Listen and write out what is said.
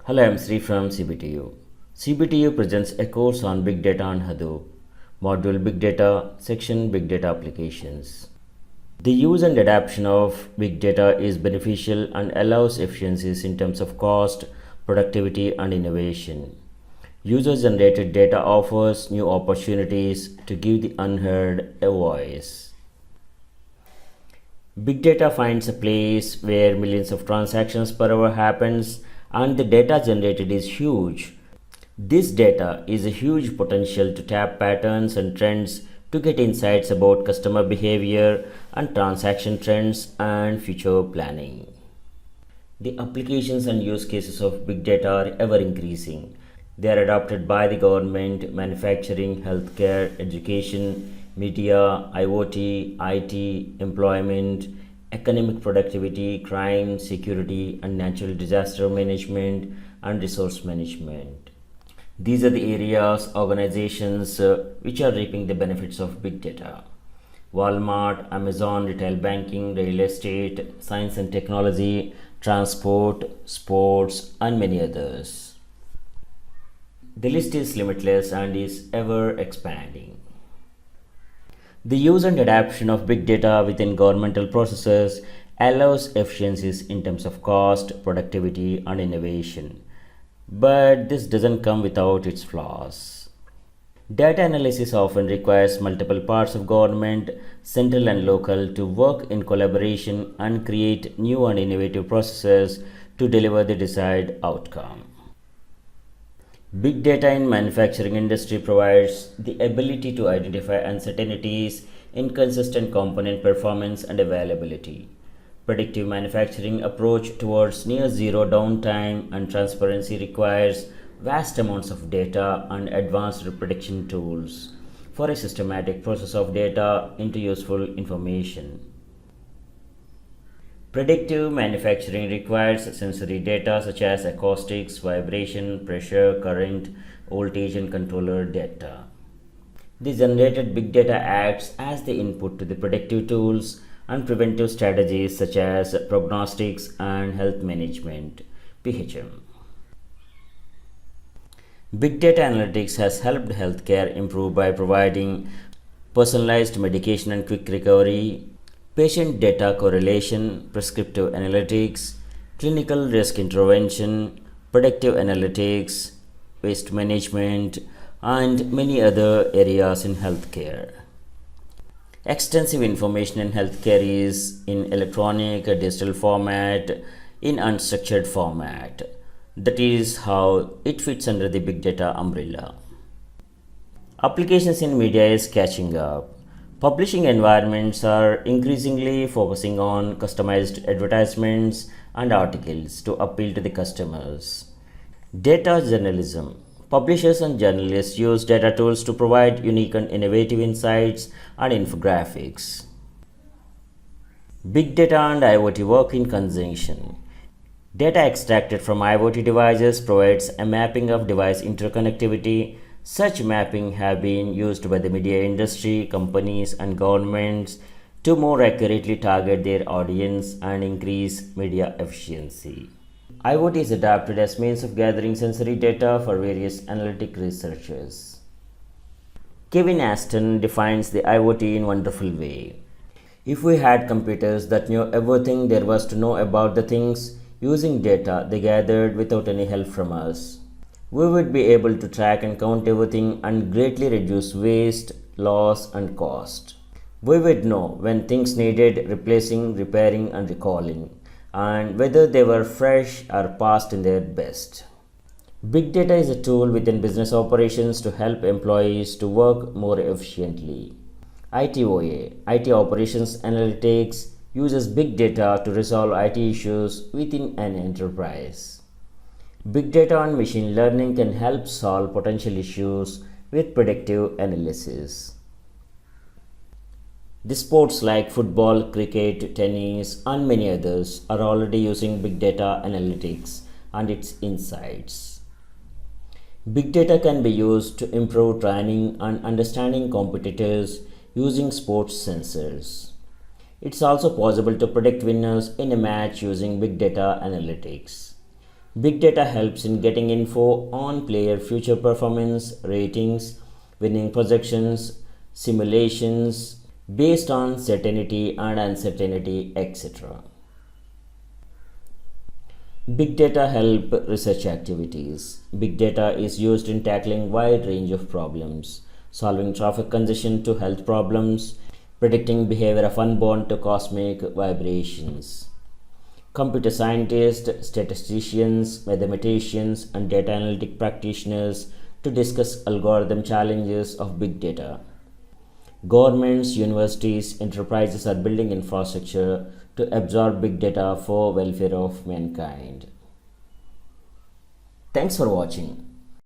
Hello, I'm Sri from CBTU. CBTU presents a course on Big Data and Hadoop, module Big Data, section Big Data Applications. The use and adoption of Big Data is beneficial and allows efficiencies in terms of cost, productivity, and innovation. User-generated data offers new opportunities to give the unheard a voice. Big data finds a place where millions of transactions per hour happens and the data generated is huge. This data is a huge potential to tap patterns and trends to get insights about customer behavior and transaction trends and future planning. The applications and use cases of big data are ever increasing. They are adopted by the government, manufacturing, healthcare, education, media, IoT, IT, employment, economic productivity, crime, security, and natural disaster management and resource management. These are the areas, organizations which are reaping the benefits of big data. Walmart, Amazon, retail banking, real estate, science and technology, transport, sports, and many others. The list is limitless and is ever expanding. The use and adoption of big data within governmental processes allows efficiencies in terms of cost, productivity, and innovation. But this doesn't come without its flaws. Data analysis often requires multiple parts of government, central and local, to work in collaboration and create new and innovative processes to deliver the desired outcome. Big data in manufacturing industry provides the ability to identify uncertainties, inconsistent component performance and availability. Predictive manufacturing approach towards near zero downtime and transparency requires vast amounts of data and advanced prediction tools for a systematic process of data into useful information. Predictive manufacturing requires sensory data such as acoustics, vibration, pressure, current, voltage, and controller data. The generated big data acts as the input to the predictive tools and preventive strategies such as Prognostics and Health Management (PHM). Big data analytics has helped healthcare improve by providing personalized medication and quick recovery, patient data correlation, prescriptive analytics, clinical risk intervention, predictive analytics, waste management, and many other areas in healthcare. Extensive information in healthcare is in electronic, digital format, in unstructured format. That is how it fits under the big data umbrella. Applications in media is catching up. Publishing environments are increasingly focusing on customized advertisements and articles to appeal to the customers. Data journalism. Publishers and journalists use data tools to provide unique and innovative insights and infographics. Big data and IoT work in conjunction. Data extracted from IoT devices provides a mapping of device interconnectivity. Such mapping have been used by the media industry, companies, and governments to more accurately target their audience and increase media efficiency. IoT is adapted as means of gathering sensory data for various analytic researchers. Kevin Aston defines the IoT in a wonderful way. If we had computers that knew everything there was to know about the things using data they gathered without any help from us, we would be able to track and count everything and greatly reduce waste, loss, and cost. We would know when things needed replacing, repairing, and recalling, and whether they were fresh or past in their best. Big data is a tool within business operations to help employees to work more efficiently. ITOA, IT Operations Analytics, uses big data to resolve IT issues within an enterprise. Big data and machine learning can help solve potential issues with predictive analysis. The sports like football, cricket, tennis, and many others are already using big data analytics and its insights. Big data can be used to improve training and understanding competitors using sports sensors. It's also possible to predict winners in a match using big data analytics. Big data helps in getting info on player future performance, ratings, winning projections, simulations based on certainty and uncertainty, etc. Big data help research activities. Big data is used in tackling wide range of problems, solving traffic congestion to health problems, predicting behavior of unborn to cosmic vibrations. Computer scientists, statisticians, mathematicians, and data analytic practitioners to discuss algorithm challenges of big data. Governments, universities, enterprises are building infrastructure to absorb big data for welfare of mankind. Thanks for watching.